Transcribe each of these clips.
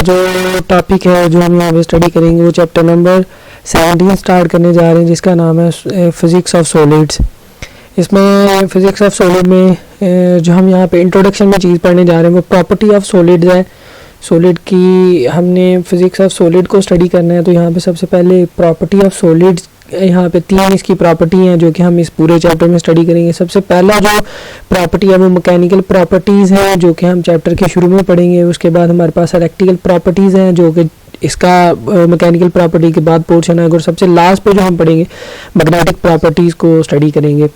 जो टॉपिक है जो हम यहाँ पे स्टडी करेंगे वो चैप्टर नंबर 17 स्टार्ट करने जा रहे हैं, जिसका नाम है फिज़िक्स ऑफ सॉलिड्स। इसमें फिज़िक्स ऑफ सॉलिड में जो हम यहाँ पे इंट्रोडक्शन में चीज़ पढ़ने जा रहे हैं वो प्रॉपर्टी ऑफ सॉलिड्स है। सॉलिड की हमने फिज़िक्स ऑफ सॉलिड को स्टडी करना है, तो यहाँ पे सबसे पहले प्रॉपर्टी ऑफ सॉलिड्स, यहाँ पे 3 इसकी प्रॉपर्टी हैं जो कि हम इस पूरे चैप्टर में स्टडी करेंगे। सबसे पहला जो प्रॉपर्टी है वो मैकेनिकल प्रॉपर्टीज़ हैं जो कि हम चैप्टर के शुरू में पढ़ेंगे। उसके बाद हमारे पास इलेक्ट्रिकल प्रॉपर्टीज़ हैं जो कि इसका मैकेनिकल प्रॉपर्टी के बाद पोर्शन है, और सबसे लास्ट पे जो हम पढ़ेंगे मैग्नेटिक प्रॉपर्टीज़ को स्टडी करेंगे।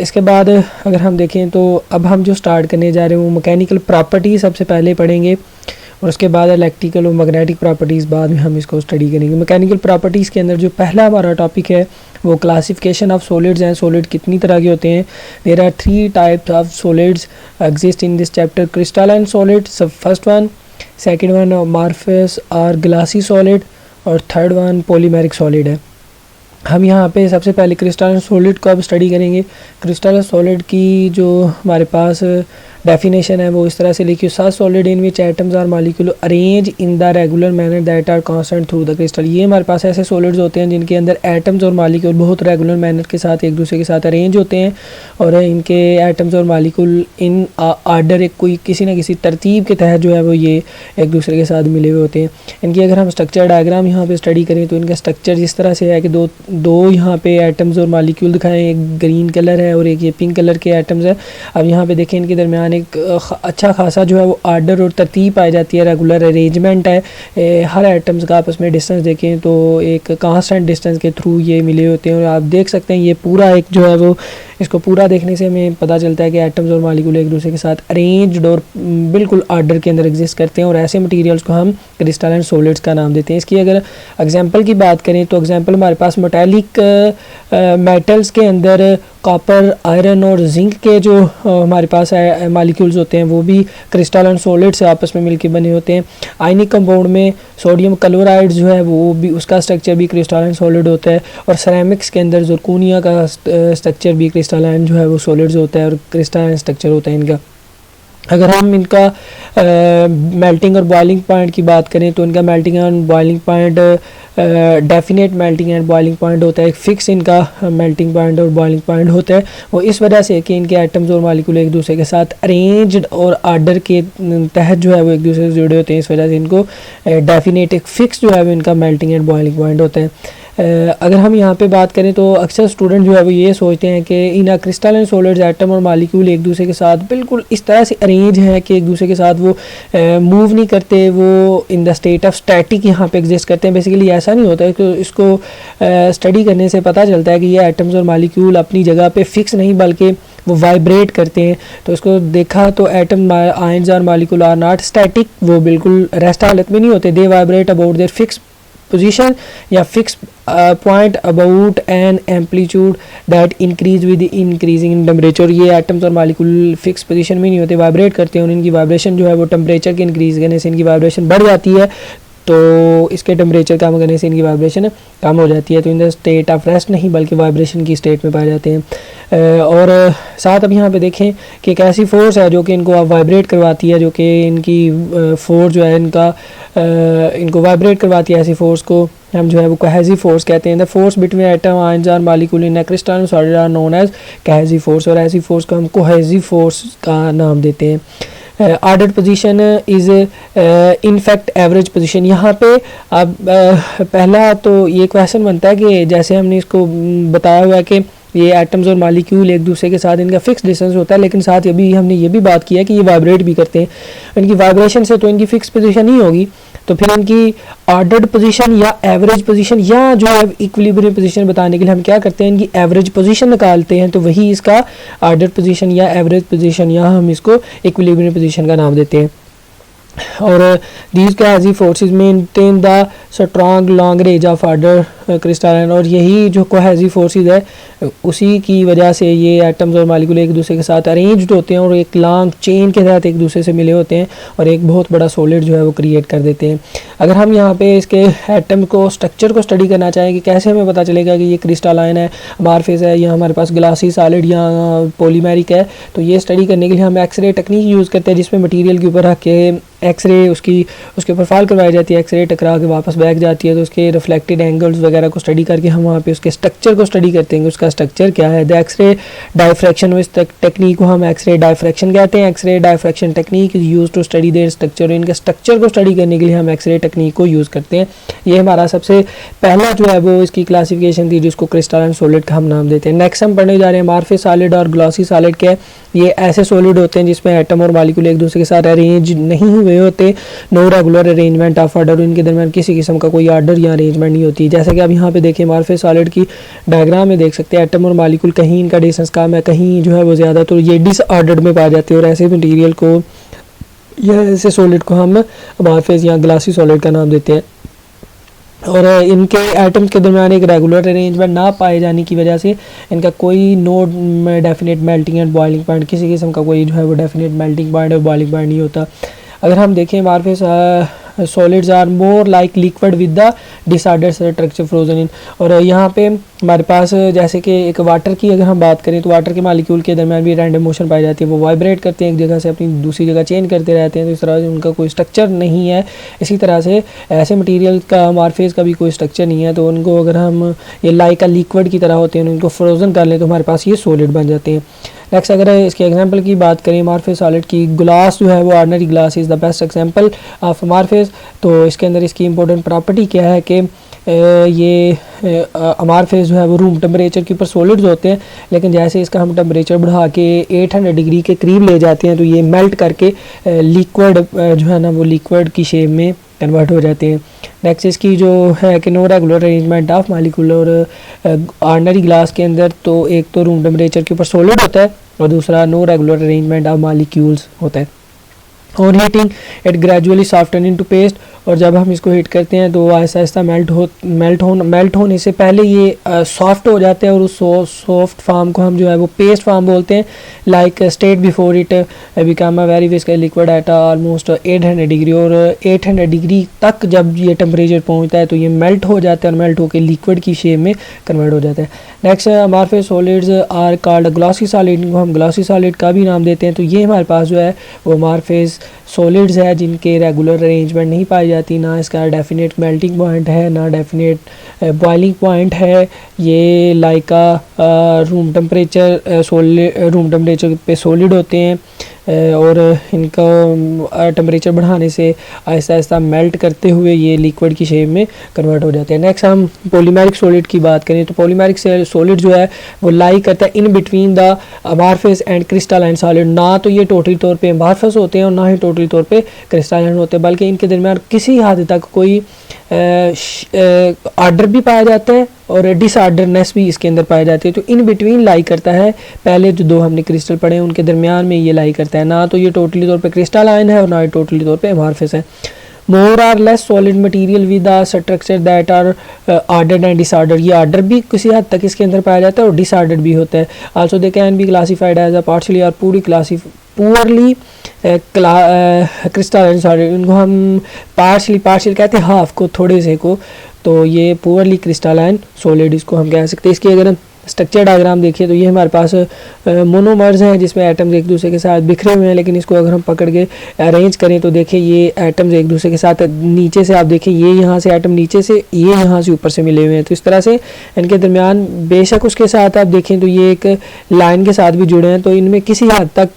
इसके बाद अगर हम देखें तो अब हम जो स्टार्ट करने जा रहे हैं वो मैकेनिकल प्रॉपर्टी सबसे पहले पढ़ेंगे, और उसके बाद इलेक्ट्रिकल और मैग्नेटिक प्रॉपर्टीज़ बाद में हम इसको स्टडी करेंगे। मैकेनिकल प्रॉपर्टीज़ के अंदर जो पहला हमारा टॉपिक है वो क्लासिफिकेशन ऑफ सॉलिड्स हैं। सॉलिड कितनी तरह के होते हैं? There are 3 types of solids exist in this chapter. Crystalline solid first one, second one amorphous और ग्लासी सॉलिड, और थर्ड वन पॉलीमेरिक सॉलिड है। हम यहाँ पे सबसे पहले क्रिस्टलाइन सॉलिड को अब स्टडी करेंगे। क्रिस्टलाइन सॉलिड की जो हमारे पास डेफिनेशन है वो इस तरह से लिखी, such solid in which atoms are molecule arrange in the regular manner that are constant through the crystal. ये हमारे पास ऐसे सॉलिड्स होते हैं जिनके अंदर एटम्स और मॉलिक्यूल बहुत रेगुलर मैनर के साथ एक दूसरे के साथ अरेंज होते हैं, और इनके एटम्स और मॉलिक्यूल इन आर्डर एक कोई किसी न किसी तरतीब के तहत जो है वो ये एक दूसरे के साथ मिले हुए होते हैं। इनकी अगर हम स्ट्रक्चर डायग्राम यहाँ पे स्टडी करें तो इनका स्ट्रक्चर इस तरह से है कि दो यहाँ पे एटम्स और मॉलिक्यूल दिखाएं, एक ग्रीन कलर है और एक ये पिंक कलर के एटम्स है। अब यहाँ पे देखें इनके दरमियान एक अच्छा खासा जो है वो आर्डर और तरतीब पाई जाती है, रेगुलर अरेंजमेंट है। हर एटम्स का आपस में डिस्टेंस देखें तो एक कांस्टेंट डिस्टेंस के थ्रू ये मिले होते हैं, और आप देख सकते हैं ये पूरा एक जो है वो इसको पूरा देखने से हमें पता चलता है कि एटम्स और मॉलिक्यूल एक दूसरे के साथ अरेंज्ड और बिल्कुल आर्डर के अंदर एग्जिस्ट करते हैं, और ऐसे मटेरियल्स को हम क्रिस्टलाइन सॉलिड्स का नाम देते हैं। इसकी अगर एग्जांपल की बात करें तो एग्जांपल हमारे पास मेटालिक मेटल्स के अंदर कॉपर, आयरन और जिंक के जो हमारे पास मॉलिक्यूल्स होते हैं वो भी क्रिस्टलाइन सॉलिड से आपस में मिलकर बने होते हैं। आयनिक कंपाउंड में सोडियम क्लोराइड जो है वो भी उसका स्ट्रक्चर भी क्रिस्टलाइन सॉलिड होता है, और सिरेमिक्स के अंदर जरकोनिया का स्ट्रक्चर भी क्रिस्टलाइन जो है वो सॉलिड्स होता है और क्रिस्टलाइन स्ट्रक्चर होता है इनका। अगर हम इनका मेल्टिंग और बॉइलिंग पॉइंट की बात करें तो इनका melting and boiling point definite melting and boiling point होता है। एक फिक्स इनका मेल्टिंग पॉइंट और बॉइलिंग पॉइंट होता है, वो इस वजह से कि इनके एटम्स और मॉलिक्यूल एक दूसरे के साथ अरेंज्ड और आर्डर के तहत जो है वो एक दूसरे से जुड़े होते हैं, इस वजह से इनको डेफिनेट एक फिक्स जो है वो इनका मेल्टिंग एंड बॉइलिंग पॉइंट होता है। अगर हम यहाँ पे बात करें तो अक्सर स्टूडेंट जो है वो ये सोचते हैं कि इन क्रिस्टलाइन सॉलिड्स एटम और मॉलिक्यूल एक दूसरे के साथ बिल्कुल इस तरह से अरेंज हैं कि एक दूसरे के साथ वो मूव नहीं करते, वो in the state of static यहाँ पे एग्जिस्ट करते हैं। बेसिकली ऐसा नहीं होता है कि इसको स्टडी करने से पता चलता है कि ये एटम्स और मॉलिक्यूल अपनी जगह पे फिक्स नहीं बल्कि वो वाइब्रेट करते हैं। तो इसको देखा तो एटम आयंस और मॉलिक्यूल आर नॉट स्टैटिक, वो बिल्कुल रेस्ट हालत में नहीं होते, they vibrate about their fix position या fixed point about an amplitude that increase with increasing in temperature। ये एटम्स और मॉलिक्यूल फिक्स पोजीशन में नहीं होते, वाइब्रेट करते हैं, और इनकी वाइब्रेशन जो है वो टेम्परेचर के इंक्रीज करने से इनकी वाइब्रेशन बढ़ जाती है, तो इसके टेम्परेचर कम करने से इनकी वाइब्रेशन कम हो जाती है। तो in the state of rest नहीं बल्कि वाइब्रेशन की स्टेट में पाए जाते हैं। और साथ अब यहाँ पे देखें कि एक ऐसी फोर्स है जो कि इनको वाइब्रेट करवाती है, जो कि इनकी फोर्स जो है इनको वाइब्रेट करवाती है। ऐसी फोर्स को हम जो है वो कोहेसिव फोर्स कहते हैं। The force between atom ions और molecule in crystalline solid are known as cohesive force, और ऐसी फोर्स को हम कोहेसिव फोर्स का नाम देते हैं। Ordered position is in fact average position. यहाँ पे अब पहला तो ये क्वेश्चन बनता है कि जैसे हमने इसको बताया हुआ है कि ये एटम्स और मॉलिक्यूल एक दूसरे के साथ इनका फिक्स डिस्टेंस होता है, लेकिन साथ अभी हमने ये भी बात किया कि ये वाइब्रेट भी करते हैं। इनकी वाइब्रेशन से तो इनकी फिक्स पोजीशन ही होगी, तो फिर इनकी ऑर्डर्ड पोजीशन या एवरेज पोजीशन या जो है इक्विलिब्रियम पोजीशन बताने के लिए हम क्या करते हैं, इनकी एवरेज पोजीशन निकालते हैं, तो वही इसका ऑर्डर्ड पोजीशन या एवरेज पोजीशन या हम इसको इक्विलिब्रियम पोजीशन का नाम देते हैं। और these cohesive forces maintain the strong long range of order crystalline, और यही जो कोहेसिव फोर्सेस है उसी की वजह से ये एटम्स और मालिक्यूल एक दूसरे के साथ अरेंज्ड होते हैं और एक लॉन्ग चेन के साथ एक दूसरे से मिले होते हैं और एक बहुत बड़ा सॉलिड जो है वो क्रिएट कर देते हैं। अगर हम यहाँ पे इसके एटम को स्ट्रक्चर को स्टडी करना चाहें कि कैसे हमें पता चलेगा कि ये क्रिस्टलाइन है, अमारफिस है, या हमारे पास ग्लासी सॉलिड या पॉलीमेरिक है, तो ये स्टडी करने के लिए हम एक्सरे टेक्निक यूज़ करते हैं जिसमें मटेरियल के ऊपर रख के एक्सरे उसके ऊपर फाल करवाई जाती है, एक्सरे टकरा के वापस बैक जाती है, तो उसके रिफ्लेक्टेड एंगल्स वगैरह को स्टडी करके हम वहाँ पे उसके स्ट्रक्चर को स्टडी करते हैं, उसका स्ट्रक्चर क्या है। द एक्सरे डायफ्रैक्शन, इस टेक्निक को हम एक्सरे डायफ्रैक्शन कहते हैं। X-ray diffraction technique is use to study their structure, इनके स्ट्रक्चर को स्टडी करने के लिए हम एक्सरे टेक्निक को यूज़ करते हैं। ये हमारा सबसे पहला जो है वो इसकी क्लासिफिकेशन थी जिसको क्रिस्टलाइन सॉलिड का हम नाम देते हैं। नेक्स्ट हम पढ़ने जा रहे हैं अमारफिस सॉलिड और ग्लॉसी सॉलिड क्या है। ये ऐसे सॉलिड होते हैं जिसमें एटम और मॉलिक्यूल एक दूसरे के साथ अरेंज नहीं हुए होते, no regular arrangement of order, इनके दरमियान किसी किस्म का कोई ऑर्डर या अरेंजमेंट नहीं होती। जैसे कि आप यहाँ पे देखें अमारफिस सॉलिड की डायग्राम में देख सकते हैं, एटम और मॉलिक्यूल कहीं इनका डिस्टेंस कम है, कहीं जो है वो ज़्यादा, तो ये डिसऑर्डर्ड में पाए जाते हैं और ऐसे मटीरियल को या ऐसे सॉलिड को हम अमारफिस या ग्लासी सॉलिड का नाम देते हैं। और इनके एटम्स के दरमियान एक रेगुलर अरेंजमेंट ना पाए जाने की वजह से इनका कोई no definite melting and boiling point, किसी किस्म का कोई जो है वो डेफिनेट मेल्टिंग पॉइंट और बॉइलिंग पॉइंट नहीं होता। अगर हम देखें हमारे पास solids are more like liquid with the disordered structure frozen in, और यहाँ पे हमारे पास जैसे कि एक वाटर की अगर हम बात करें तो वाटर के मॉलिक्यूल के दरमियान भी रैंडम मोशन पाई जाती है, वो वाइब्रेट करते हैं एक जगह से अपनी दूसरी जगह चेंज करते रहते हैं, तो इस तरह से उनका कोई स्ट्रक्चर नहीं है। इसी तरह से ऐसे मटीरियल का अमारफिस का भी कोई स्ट्रक्चर नहीं है, तो उनको अगर हम ये लाइक लिक्विड की तरह होते हैं उनको फ्रोजन कर लें तो हमारे पास ये सॉलिड बन जाते हैं। नेक्स्ट अगर इसके एग्जांपल की बात करें अमारफिस सॉलिड की, ग्लास जो है वो ordinary glass is the best example of amorphous. तो इसके अंदर इसकी इंपॉर्टेंट प्रॉपर्टी क्या है कि ये अमारफिस जो है वो रूम टेम्परेचर के ऊपर सॉलिड्स होते हैं, लेकिन जैसे इसका हम टेम्परेचर बढ़ा के 800 डिग्री के करीब ले जाते हैं तो ये मेल्ट करके लिक्विड जो है ना वो लिक्विड की शेप में कन्वर्ट हो जाते हैं। नेक्स्ट इसकी जो है कि no regular arrangement of molecule, और ऑर्डिनरी ग्लास के अंदर तो एक तो रूम टेम्परेचर के ऊपर सॉलिड होता है और दूसरा no regular arrangement of molecules होता है। और heating it gradually soften into paste, और जब हम इसको हीट करते हैं तो आहिस्ता आहिस्ता मेल्ट होने से पहले ये सॉफ्ट हो जाते हैं और उस सॉफ्ट फॉर्म को हम जो है वो पेस्ट फॉर्म बोलते हैं। Like state before it become a very viscous liquid at almost 800 degree, और 800 डिग्री तक जब ये टेम्परेचर पहुंचता है तो ये मेल्ट हो जाता है और मेल्ट होकर लिक्विड की शेप में कन्वर्ट हो जाता है। Next amorphous solids are called glassy solid, इनको हम ग्लॉसी सॉलिड का भी नाम देते हैं। तो ये हमारे पास जो है वो अमारफिस सॉलिड्स है जिनके रेगुलर अरेंजमेंट नहीं पाई जाती, ना इसका डेफिनेट मेल्टिंग पॉइंट है ना डेफिनेट बॉइलिंग पॉइंट है। ये लाइका रूम टेम्परेचर पे सॉलिड होते हैं और इनका टेम्परेचर बढ़ाने से आहिस्ता आहिस्ता मेल्ट करते हुए ये लिक्विड की शेप में कन्वर्ट हो जाते हैं। नेक्स्ट हम पॉलीमेरिक सॉलिड की बात करें तो पॉलीमेरिक सॉलिड जो है वो लाई करता है in between the amorphous and crystalline solid. ना तो ये टोटली तौर पे अमारफिस होते हैं और ना ही टोटली तौर पे क्रिस्टलाइन होते हैं, बल्कि इनके दरमियान किसी हद तक कोई आर्डर भी पाया जाता है और डिसऑर्डरनेस भी इसके अंदर पाई जाती है। तो इन बिटवीन लाई करता है, पहले जो दो हमने क्रिस्टल पढ़े हैं उनके दरमियान में ये लाई करता है। ना तो ये टोटली तौर पे क्रिस्टलाइन है और ना ही टोटली तौर पे अमारफिस है। More or less solid material with the structure that are ordered and disordered, ये ऑर्डर भी किसी हद तक इसके अंदर पाया जाता है और डिसऑर्डर्ड भी होता है। Also they can be classified as a partially or poorly crystalline solid, इनको हम पार्शियल कहते हैं हाफ को, थोड़े से को, तो ये पुअरली क्रिस्टलाइन सॉलिड इसको हम कह सकते हैं। इसकी अगर स्ट्रक्चर डायग्राम देखिए तो ये हमारे पास मोनोमर्स हैं जिसमें एटम्स एक दूसरे के साथ बिखरे हुए हैं, लेकिन इसको अगर हम पकड़ के अरेंज करें तो देखिए ये एटम्स एक दूसरे के साथ नीचे से, आप देखिए ये यहाँ से एटम नीचे से, ये यहाँ से ऊपर से मिले हुए हैं। तो इस तरह से इनके दरमियान बेशक उसके साथ आप देखें तो ये एक लाइन के साथ भी जुड़े हैं, तो इनमें किसी हद तक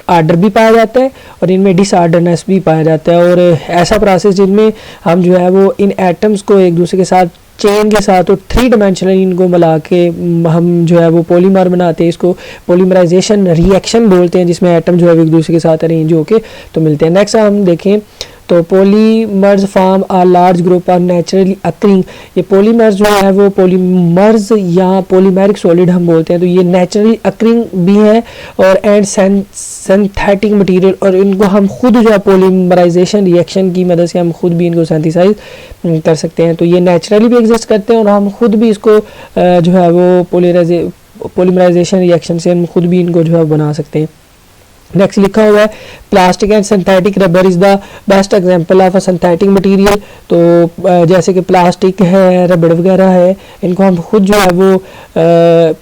आर्डर भी पाया जाता है और इनमें डिसऑर्डरनेस भी पाया जाता है। और ऐसा प्रोसेस जिनमें हम जो है वो इन एटम्स को एक दूसरे के साथ चेन के साथ और 3 डायमेंशनल इनको मिला के हम जो है वो पॉलीमर बनाते हैं, इसको पॉलीमराइजेशन रिएक्शन बोलते हैं, जिसमें एटम जो है एक दूसरे के साथ अरेंज होके तो मिलते हैं। नेक्स्ट हम देखें तो polymers form a large group of naturally occurring, ये पॉलीमर्स जो है वो पॉलीमर्स या पॉलीमेरिक सॉलिड हम बोलते हैं, तो ये नेचुरली अकरिंग भी है और एंड सिंथेटिक मटेरियल, और इनको हम खुद जो है पॉलीमराइजेशन रिएक्शन की मदद से हम खुद भी इनको सिंथेसाइज कर सकते हैं। तो ये नेचुरली भी एग्जिस्ट करते हैं और हम खुद भी इसको जो है वो पॉलीमराइजेशन रिएक्शन से हम खुद भी इनको जो है बना सकते हैं। नेक्स्ट लिखा हुआ है plastic and synthetic rubber is the best example of a synthetic material. तो जैसे कि प्लास्टिक है, रबड़ वगैरह है, इनको हम खुद जो है वो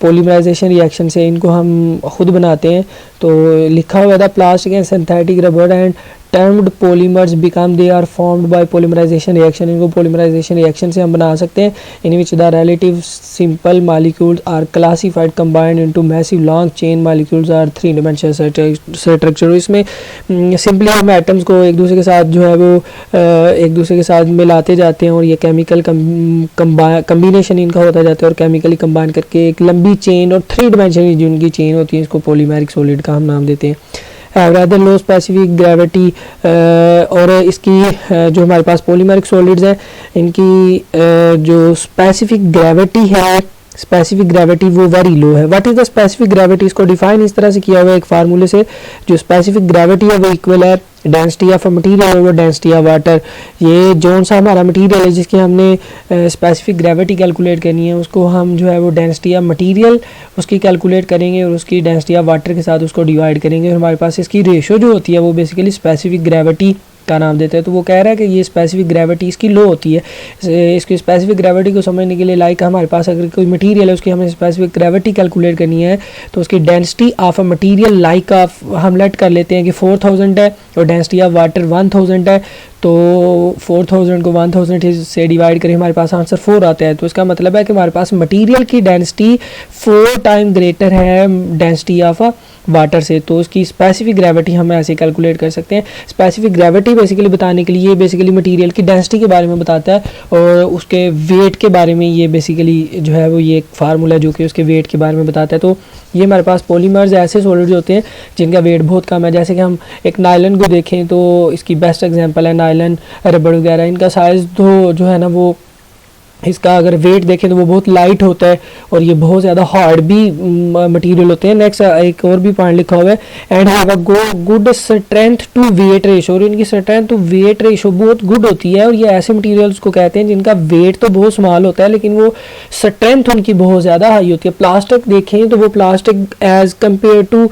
पॉलीमराइजेशन रिएक्शन से इनको हम खुद बनाते हैं। तो लिखा हुआ था plastic and synthetic rubber and termed polymers become they are formed by polymerization reaction, इनको पॉलीमराइजेशन रिएक्शन से हम बना सकते हैं। In which the relative simple molecules are classified combined into massive long chain molecules are three dimensional structure. इसमें simply हम atoms को एक दूसरे के साथ जो है वो एक दूसरे के साथ मिलाते जाते हैं और ये केमिकल कम्बिनेशन इनका होता जाता है और केमिकली कंबाइन करके एक लंबी चेन और थ्री डिमेंशनल जो इनकी चेन होती है इसको पॉलीमेरिक सॉलिड का हम नाम देते हैं। rather लो स्पेसिफिक ग्रेविटी, और इसकी जो हमारे पास पॉलीमेरिक सॉलिड्स हैं इनकी जो स्पेसिफिक ग्रेविटी है, स्पेसिफिक ग्रेविटी वो वेरी लो है। What is the specific gravity, इसको डिफाइन इस तरह से किया हुआ है एक फार्मूले से, जो स्पेसिफिक ग्रेविटी है वो इक्वल है density of a material over density of water. ये जौन सा हमारा मटेरियल है जिसकी हमने स्पेसिफिक ग्रेविटी कैलकुलेट करनी है उसको हम जो है वो डेंसिटी ऑफ मटेरियल उसकी कैलकुलेट करेंगे और उसकी डेंसिटी ऑफ वाटर के साथ उसको डिवाइड करेंगे और हमारे पास इसकी रेशो जो होती है वो बेसिकली स्पेसिफिक ग्रेविटी का नाम देते हैं। तो वो कह रहा है कि ये स्पेसिफिक ग्रेविटी इसकी लो होती है। इसकी स्पेसिफिक ग्रेविटी को समझने के लिए लाइक हमारे पास अगर कोई मटेरियल है उसकी हमें स्पेसिफिक ग्रेविटी कैलकुलेट करनी है तो उसकी density of a material like of हम लेट कर लेते हैं कि 4000 है और डेंसिटी ऑफ वाटर 1000 है, तो 4000 को 1000 से डिवाइड करें हमारे पास आंसर 4 आता है। तो इसका मतलब है कि हमारे पास मटेरियल की डेंसिटी 4 टाइम ग्रेटर है डेंसिटी ऑफ वाटर से, तो उसकी स्पेसिफिक ग्रेविटी हम ऐसे कैलकुलेट कर सकते हैं। स्पेसिफिक ग्रेविटी बेसिकली बताने के लिए बेसिकली मटेरियल की डेंसिटी के बारे में बताता है और उसके वेट के बारे में ये बेसिकली जो है वो ये एक फार्मूला जो कि उसके वेट के बारे में बताता है। तो ये हमारे पास पॉलीमर्स ऐसे सॉलिड्स होते हैं जिनका वेट बहुत कम है। जैसे कि हम एक नायलन को देखें तो इसकी बेस्ट एग्जांपल है नायलन, रबड़ वगैरह। इनका साइज़ तो जो है ना वो इसका अगर वेट देखें तो वो बहुत लाइट होता है और ये बहुत ज़्यादा हार्ड भी मटेरियल होते हैं। नेक्स्ट एक और भी पॉइंट लिखा हुआ है and have a good strength to weight ratio, और इनकी स्ट्रेंथ टू वेट रेशो बहुत गुड होती है। और ये ऐसे मटेरियल्स को कहते हैं जिनका वेट तो बहुत स्मॉल होता है लेकिन वो स्ट्रेंथ उनकी बहुत ज़्यादा हाई होती है। प्लास्टिक देखें तो वो plastic as compare to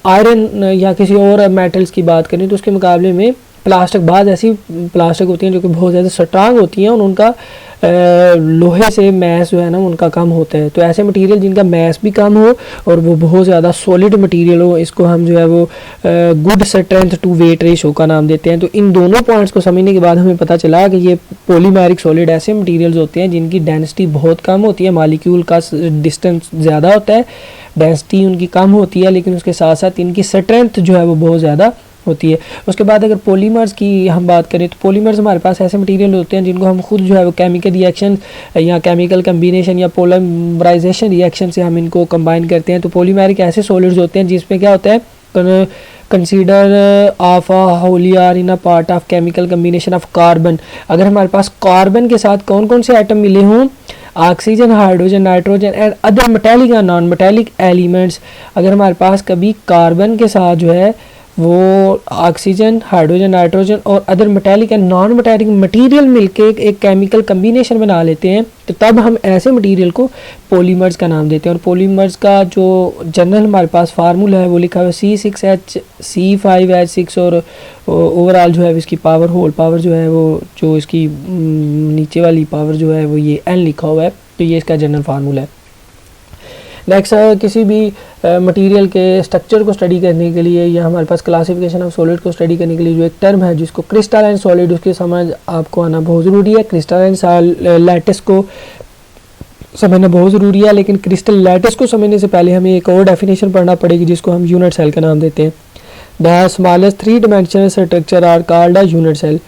iron या किसी और मेटल्स की बात करें तो उसके मुकाबले में प्लास्टिक बाद ऐसी प्लास्टिक होती हैं जो कि बहुत ज़्यादा स्ट्रांग होती हैं और उनका लोहे से मैस जो है ना उनका कम होता है। तो ऐसे मटेरियल जिनका मैस भी कम हो और वो बहुत ज़्यादा सॉलिड मटेरियल हो इसको हम जो है वो good strength to weight ratio का नाम देते हैं। तो इन दोनों पॉइंट्स को समझने के बाद हमें पता चला कि ये पॉलीमेरिक सॉलिड ऐसे मटेरियल्स होते हैं जिनकी डेंसिटी बहुत कम होती है, मॉलिक्यूल का डिस्टेंस ज़्यादा होता है, डेंसिटी उनकी कम होती है लेकिन उसके साथ साथ इनकी स्ट्रेंथ जो है वो बहुत ज़्यादा होती है। उसके बाद अगर पॉलीमर्स की हम बात करें तो पॉलीमर्स हमारे पास ऐसे मटेरियल होते हैं जिनको हम खुद जो है वो केमिकल रिएक्शन या केमिकल कम्बिनेशन या पॉलीमराइजेशन रिएक्शन से हम इनको कंबाइन करते हैं। तो पॉलीमेरिक ऐसे सॉलिड्स होते हैं जिसमें क्या होता है consider of a wholly or in a part of chemical combination of carbon. अगर हमारे पास कार्बन के साथ कौन कौन से आइटम मिले हों, oxygen, hydrogen, nitrogen and other metallic या नॉन मेटेलिक एलिमेंट्स। अगर हमारे पास कभी कार्बन के साथ जो है वो ऑक्सीजन, हाइड्रोजन, नाइट्रोजन और other metallic and non metallic material मिलके एक केमिकल कम्बिनेशन बना लेते हैं तो तब हम ऐसे मटेरियल को पॉलीमर्स का नाम देते हैं। और पॉलीमर्स का जो जनरल हमारे पास फार्मूला है वो लिखा हुआ है C6H5H6 और ओवरऑल जो है इसकी पावर होल पावर जो है वो जो इसकी नीचे वाली पावर जो है वो ये N लिखा हुआ है। तो ये इसका जनरल फार्मूला है। नेक्स्ट किसी भी मटेरियल के स्ट्रक्चर को स्टडी करने के लिए या हमारे पास क्लासिफिकेशन ऑफ सॉलिड को स्टडी करने के लिए जो एक टर्म है जिसको क्रिस्टलाइन सॉलिड, उसकी समझ आपको आना बहुत ज़रूरी है। क्रिस्टलाइन लैटिस को समझना बहुत ज़रूरी है, लेकिन क्रिस्टल लैटिस को समझने से पहले हमें एक और डेफिनेशन पढ़ना पड़ेगी जिसको हम यूनिट सेल का नाम देते हैं। The smallest 3 dimensional structure are called a unit cell.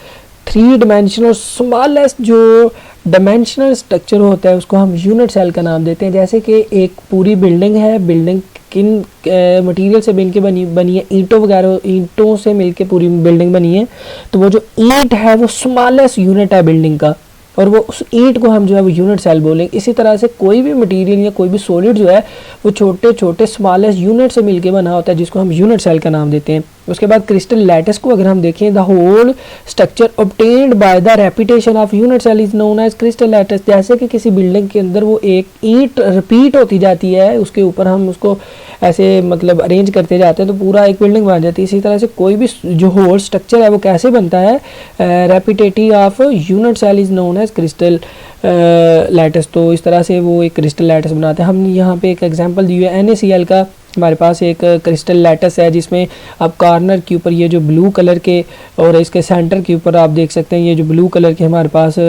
3 dimensional smallest जो डायमेंशनल स्ट्रक्चर होता है उसको हम यूनिट सेल का नाम देते हैं। जैसे कि एक पूरी बिल्डिंग है, बिल्डिंग किन मटेरियल से मिलके बनी है, ईंटों वगैरह, ईंटों से मिलके पूरी बिल्डिंग बनी है। तो वो जो ईंट है वो स्मॉलेस्ट यूनिट है बिल्डिंग का, और वो उस ईंट को हम जो है वो यूनिट सेल बोलेंगे। इसी तरह से कोई भी मटेरियल या कोई भी सॉलिड जो है वो छोटे छोटे स्मॉलेस्ट यूनिट से मिलके बना होता है, जिसको हम यूनिट सेल का नाम देते हैं। उसके बाद क्रिस्टल लैटिस को अगर हम देखें, the whole structure obtained by the repetition of unit cell is known as crystal lattice. जैसे कि किसी बिल्डिंग के अंदर वो एक ईंट रिपीट होती जाती है, उसके ऊपर हम उसको ऐसे मतलब अरेंज करते जाते हैं तो पूरा एक बिल्डिंग बन जाती है। इसी तरह से कोई भी जो होल स्ट्रक्चर है वो कैसे बनता है, repetitive of unit cell is known as crystal lattice. तो इस तरह से वो एक क्रिस्टल लैटिस बनाते हैं। हम यहाँ पे एक एग्जांपल दी है NaCl का। हमारे पास एक क्रिस्टल लैटिस है जिसमें अब कॉर्नर के ऊपर ये जो ब्लू कलर के और इसके सेंटर के ऊपर आप देख सकते हैं ये जो ब्लू कलर के हमारे पास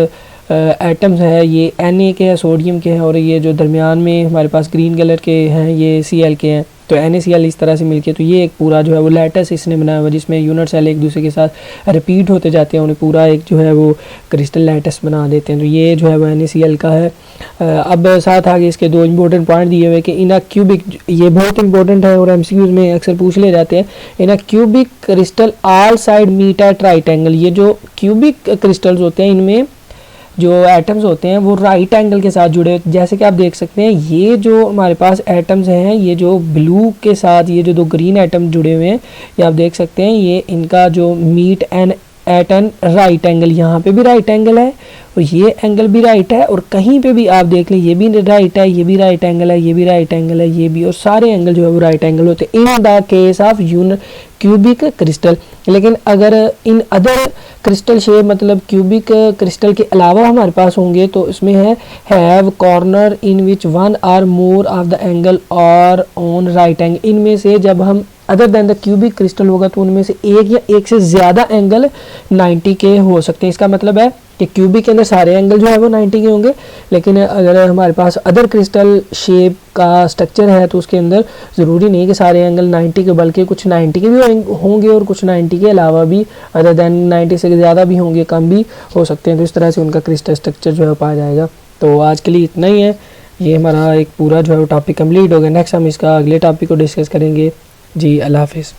एटम्स है ये Na के हैं, सोडियम के हैं, और ये जो दरमियान में हमारे पास ग्रीन कलर के हैं ये Cl के हैं। तो NaCl इस तरह से मिलके तो ये एक पूरा जो है वो लैटिस इसने बनाया हुआ, जिसमें यूनिट सेल एक दूसरे के साथ रिपीट होते जाते हैं, उन्हें पूरा एक जो है वो क्रिस्टल लैटिस बना देते हैं। तो ये जो है वो NaCl का है। अब साथ आगे इसके दो इंपॉर्टेंट पॉइंट दिए हुए कि इन अ क्यूबिक, ये बहुत इंपॉर्टेंट है और MCQs में अक्सर पूछ ले जाते हैं। In a cubic crystal all side meet at right angle. ये जो क्यूबिक क्रिस्टल्स होते हैं इनमें जो एटम्स होते हैं वो राइट एंगल के साथ जुड़े होते हैं। जैसे कि आप देख सकते हैं ये जो हमारे पास एटम्स हैं, ये जो ब्लू के साथ ये जो दो ग्रीन एटम जुड़े हुए हैं, ये आप देख सकते हैं ये इनका जो meet an at an right angle, यहाँ पे भी राइट एंगल है और ये एंगल भी राइट है, और कहीं पे भी आप देख लें ये भी राइट है, ये भी राइट एंगल है, ये भी राइट एंगल है, ये भी, और सारे एंगल जो है वो राइट एंगल होते हैं in the case of cubic crystal. लेकिन अगर इन अदर क्रिस्टल शेप मतलब क्यूबिक क्रिस्टल के अलावा हमारे पास होंगे तो इसमें है have corner in which one or more of the angle are on right angle. इनमें से जब हम other than the cubic crystal होगा तो उनमें से एक या एक से ज़्यादा एंगल 90 के हो सकते हैं। इसका मतलब है कि क्यूबिक के अंदर सारे एंगल जो है वो 90 के होंगे, लेकिन अगर हमारे पास अदर क्रिस्टल शेप का स्ट्रक्चर है तो उसके अंदर ज़रूरी नहीं कि सारे एंगल 90 के, बल्कि कुछ 90 के भी होंगे और कुछ 90 के अलावा भी अदर देन 90 से ज़्यादा भी होंगे, कम भी हो सकते हैं। तो इस तरह से उनका क्रिस्टल स्ट्रक्चर जो है पाया जाएगा। तो आज के लिए इतना ही है। ये हमारा एक पूरा जो है वो टॉपिक कंप्लीट हो गया। नेक्स्ट हम इसका अगले टॉपिक को डिस्कस करेंगे। जी अल्लाह हाफिज़।